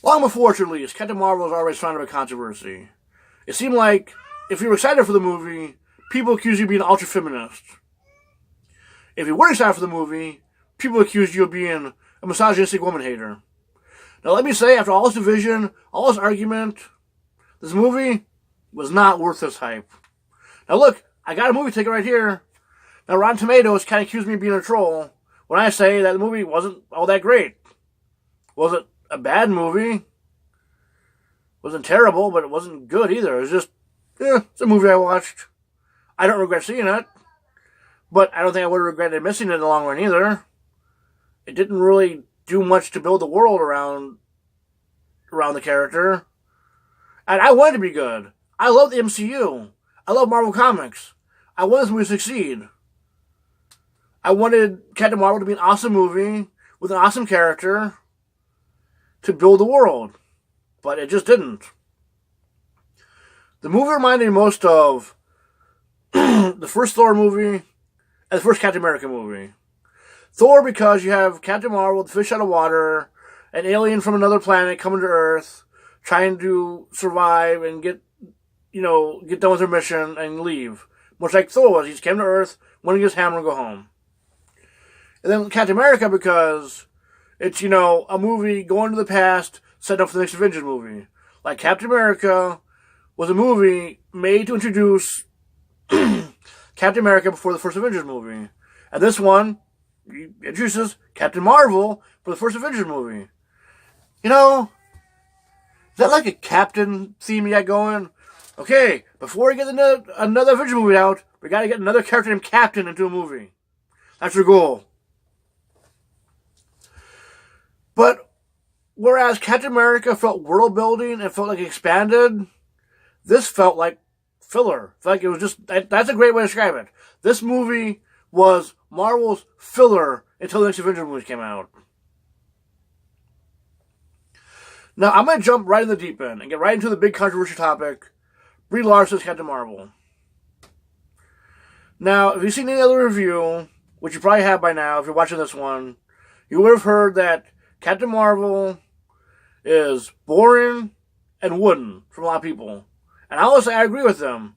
Long before its release, Captain Marvel was already surrounded by controversy. It seemed like if you were excited for the movie, people accused you of being ultra feminist. If you weren't excited for the movie, people accused you of being a misogynistic woman hater. Now, let me say, after all this division, all this argument, this movie was not worth this hype. Now, look, I got a movie ticket right here. Now, Rotten Tomatoes kind of accused me of being a troll when I say that the movie wasn't all that great. Wasn't a bad movie. Wasn't terrible, but it wasn't good either. It was just, it's a movie I watched. I don't regret seeing it, but I don't think I would have regretted missing it in the long run either. It didn't really do much to build the world around the character. And I wanted it to be good. I love the MCU. I love Marvel Comics. I want this movie to succeed. I wanted Captain Marvel to be an awesome movie with an awesome character to build the world. But it just didn't. The movie reminded me most of the first Thor movie and the first Captain America movie. Thor because you have Captain Marvel, the fish out of water, an alien from another planet coming to Earth, trying to survive and get done with their mission and leave. Much like Thor was. He just came to Earth, wanted to get his hammer and go home. And then Captain America because it's, a movie going to the past, set up for the next Avengers movie. Like Captain America was a movie made to introduce Captain America before the first Avengers movie. And this one introduces Captain Marvel for the first Avengers movie. Is that like a Captain theme you got going? Okay, before we get another Avengers movie out, we gotta get another character named Captain into a movie. That's your goal. But whereas Captain America felt world building and felt like it expanded, this felt like filler. Felt like it was just, that's a great way to describe it. This movie was Marvel's filler until the next Avengers movie came out. Now, I'm going to jump right in the deep end and get right into the big controversial topic, Brie Larson's Captain Marvel. Now, if you've seen any other review, which you probably have by now if you're watching this one, you would have heard that Captain Marvel is boring and wooden from a lot of people. And honestly, I agree with them.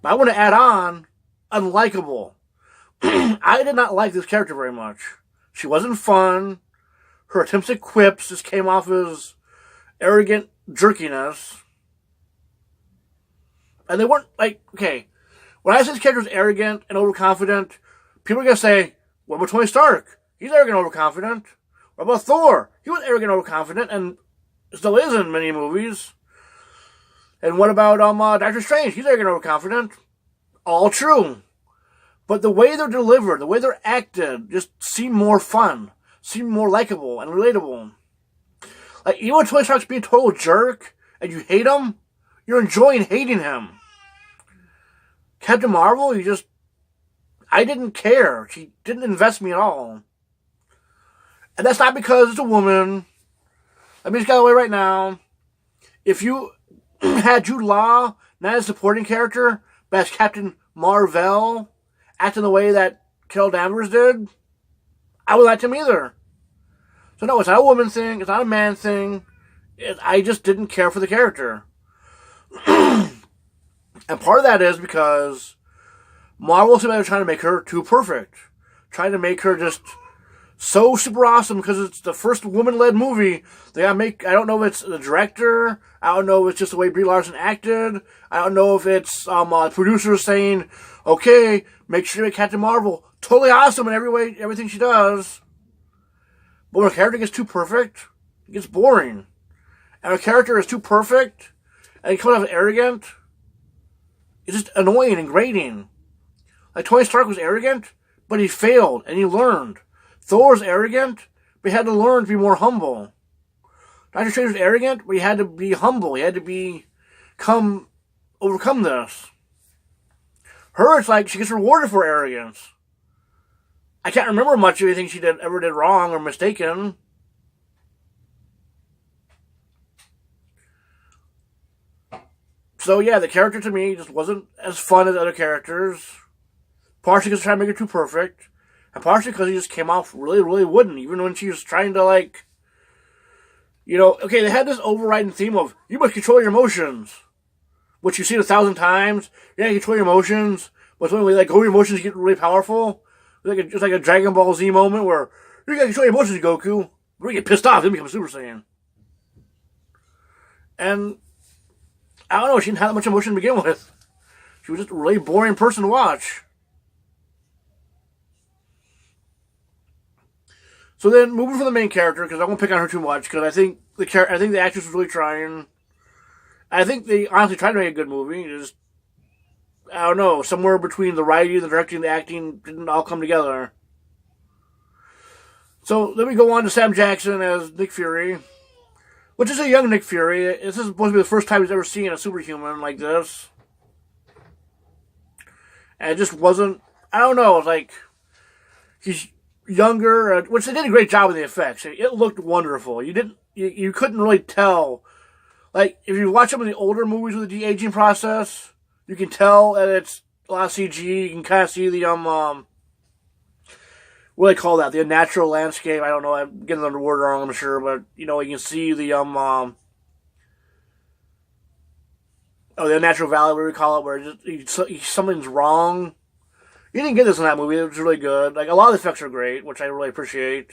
But I want to add on, unlikable. I did not like this character very much. She wasn't fun. Her attempts at quips just came off as arrogant jerkiness. And they weren't okay, when I say this character was arrogant and overconfident, people are going to say, what about Tony Stark? He's arrogant and overconfident. What about Thor? He was arrogant and overconfident and still is in many movies. And what about Doctor Strange? He's arrogant and overconfident. All true. But the way they're delivered, the way they're acted, just seem more fun. Seem more likable and relatable. Like, even when Tony Stark's being a total jerk and you hate him, you're enjoying hating him. Captain Marvel, I didn't care. She didn't invest me at all. And that's not because it's a woman. Let me just get away right now. If you had Jude Law, not as a supporting character, but as Captain Marvel, acting the way that Carol Danvers did, I would like him either. So no, it's not a woman thing. It's not a man thing. I just didn't care for the character. And part of that is because Marvel seemed like trying to make her too perfect. Trying to make her just so super awesome because it's the first woman-led movie. They gotta make, I don't know if it's the director. I don't know if it's just the way Brie Larson acted. I don't know if it's producers saying, okay, make sure you make Captain Marvel totally awesome in every way, everything she does. But when a character gets too perfect, it gets boring. And a character is too perfect, and he comes off arrogant, it's just annoying and grating. Like Tony Stark was arrogant, but he failed, and he learned. Thor was arrogant, but he had to learn to be more humble. Doctor Strange was arrogant, but he had to be humble. He had to overcome this. Her, it's like she gets rewarded for arrogance. I can't remember much of anything she ever did wrong or mistaken. So yeah, the character to me just wasn't as fun as other characters. Partially because they're trying to make her too perfect. And partially because he just came off really, really wooden. Even when she was trying to Okay, they had this overriding theme of you must control your emotions, which you've seen 1,000 times. You gotta control your emotions, but when like your emotions get really powerful, it's like a Dragon Ball Z moment where you gotta control your emotions, Goku. We get pissed off, then become a Super Saiyan. And I don't know, she didn't have that much emotion to begin with. She was just a really boring person to watch. So then, moving from the main character, because I won't pick on her too much, because I think the actress was really trying. I think they honestly tried to make a good movie. Just I don't know, somewhere between the writing, the directing, the acting didn't all come together. So then we go on to Sam Jackson as Nick Fury, which is a young Nick Fury. This is supposed to be the first time he's ever seen a superhuman like this, and it just wasn't. I don't know. It's like he's younger, which they did a great job with the effects. It looked wonderful. You couldn't really tell. Like if you watch some of the older movies with the de-aging process, you can tell that it's a lot of CG. You can kind of see the what do they call that? The unnatural landscape. I don't know. I'm getting the word wrong, I'm sure, but you can see the the unnatural valley, what do we call it, where something's wrong. You didn't get this in that movie. It was really good. Like a lot of the effects are great, which I really appreciate.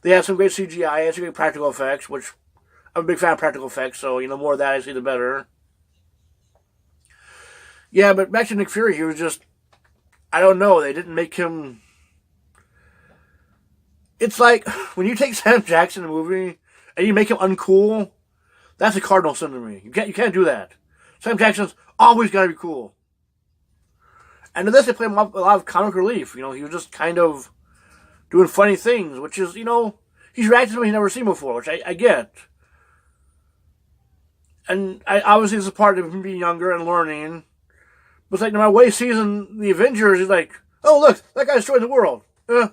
They have some great CGI, and some great practical effects, which I'm a big fan of practical effects. So the more of that I see, the better. Yeah, but back to Nick Fury, he was just I don't know. They didn't make him. It's like when you take Sam Jackson in a movie and you make him uncool. That's a cardinal sin to me. You can't do that. Sam Jackson's always got to be cool. And in this, they play him up a lot of comic relief. He was just kind of doing funny things, which is, he's reacting to something he's never seen before, which I get. And obviously, this is part of him being younger and learning. But it's like, my way he sees in the Avengers, he's like, oh, look, that guy's destroying the world. Oh,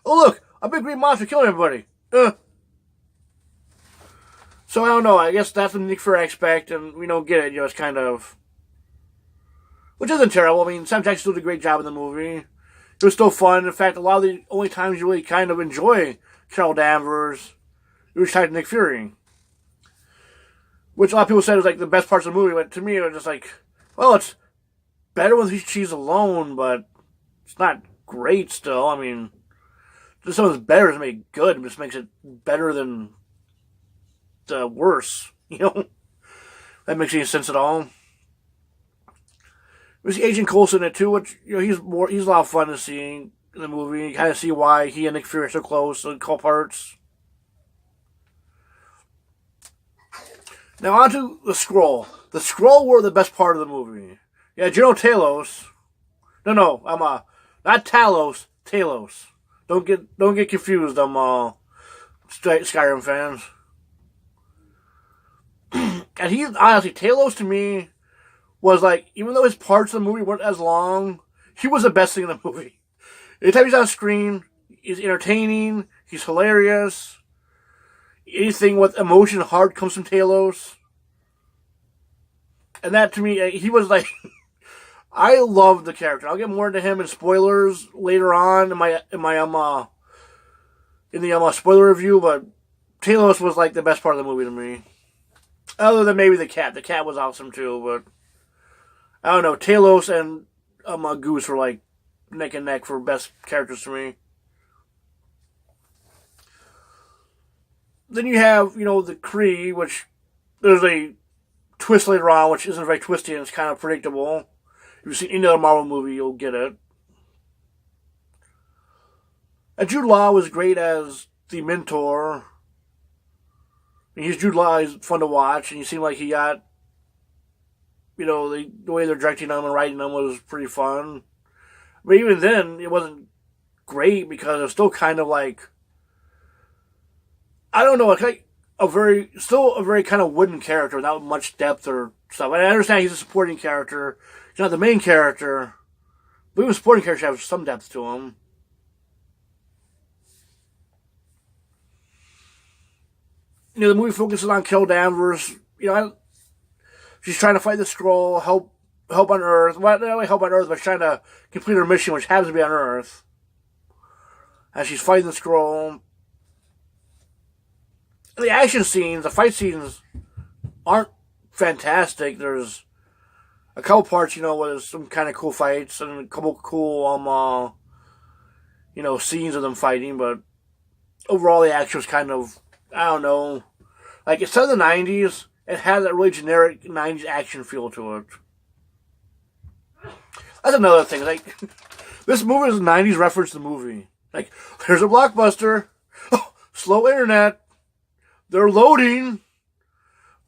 look, a big green monster killing everybody. So I don't know. I guess that's the Nick Fury I expect, and we don't get it. It's kind of. Which isn't terrible. I mean, Sam Jackson still did a great job in the movie. It was still fun. In fact, a lot of the only times you really kind of enjoy Carol Danvers, it was tied to Nick Fury. Which a lot of people said was like the best parts of the movie, but to me it was just like, well, it's better when she's alone, but it's not great still. I mean, just something's better doesn't make it good. It just makes it better than worse. That makes any sense at all. We see Agent Coulson in it too, which he's a lot of fun to see in the movie. You kind of see why he and Nick Fury are so close in couple parts. Now on to the Skrull. The Skrull were the best part of the movie. Yeah, General Talos. No, I'm not Talos. Talos. Don't get confused. I'm Skyrim fans. And he honestly, Talos to me was like, even though his parts of the movie weren't as long, he was the best thing in the movie. Anytime he's on screen, he's entertaining, he's hilarious. Anything with emotion and heart comes from Talos. And that to me, he was like, I loved the character. I'll get more into him in spoilers later on in the spoiler review, but Talos was like the best part of the movie to me. Other than maybe the cat. The cat was awesome too, but I don't know. Talos and Goose were like neck and neck for best characters to me. Then you have, the Kree, which there's a twist later on, which isn't very twisty and it's kind of predictable. If you've seen any other Marvel movie, you'll get it. And Jude Law was great as the mentor. He's Jude Law. He's fun to watch, and he seemed like he got, the way they're directing him and writing him was pretty fun. But even then, it wasn't great because it was still kind of like, I don't know, it's like a very kind of wooden character without much depth or stuff. And I understand he's a supporting character. He's not the main character, but even supporting characters have some depth to him. The movie focuses on Carol Danvers. She's trying to fight the Skrull, help on Earth. Well, not only help on Earth, but she's trying to complete her mission, which happens to be on Earth. As she's fighting the Skrull. the action scenes, the fight scenes aren't fantastic. There's a couple parts, where there's some kind of cool fights and a couple cool, scenes of them fighting, but overall the action was kind of, I don't know, like it's set in the 90s, it has that really generic 90s action feel to it. That's another thing, like, this movie is a 90s reference to the movie. Like, there's a blockbuster, oh, slow internet, they're loading,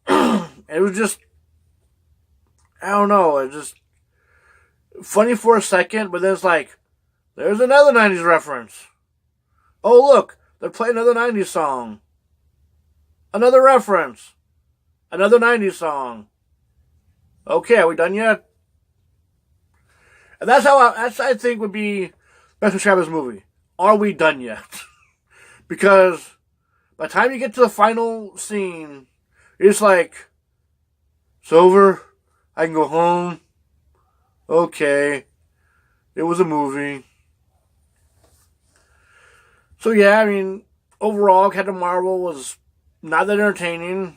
it was just, I don't know, it just funny for a second, but then it's like, there's another 90s reference. Oh, look, they're playing another 90s song. Another reference. Another 90s song. Okay, are we done yet? And that's I think would be best describe this movie. Are we done yet? Because by the time you get to the final scene, it's like, it's over. I can go home. Okay. It was a movie. So yeah, I mean, overall, Captain Marvel was not that entertaining.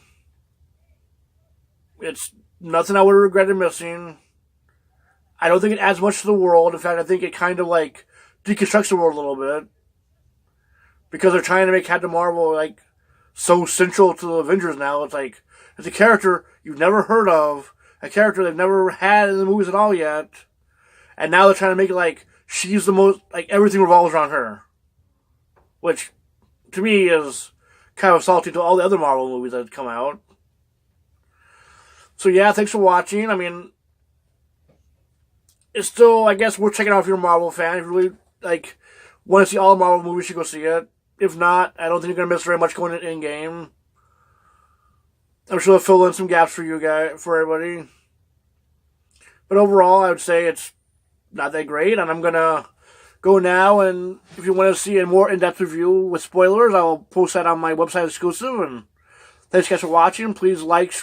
It's nothing I would have regretted missing. I don't think it adds much to the world. In fact, I think it kind of like deconstructs the world a little bit. Because they're trying to make Captain Marvel like so central to the Avengers now. It's like, it's a character you've never heard of. A character they've never had in the movies at all yet. And now they're trying to make it like she's the most, like everything revolves around her. Which, to me, is kind of salty to all the other Marvel movies that have come out. So yeah, thanks for watching. I mean, it's still, I guess, worth checking out if you're a Marvel fan. If you really, like, want to see all the Marvel movies, you should go see it. If not, I don't think you're going to miss very much going in-game. I'm sure they'll fill in some gaps for you guys, for everybody. But overall, I would say it's not that great, and I'm going to go now, and if you want to see a more in-depth review with spoilers, I will post that on my website exclusive, and thanks guys for watching. Please like,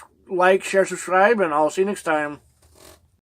share, subscribe, and I'll see you next time.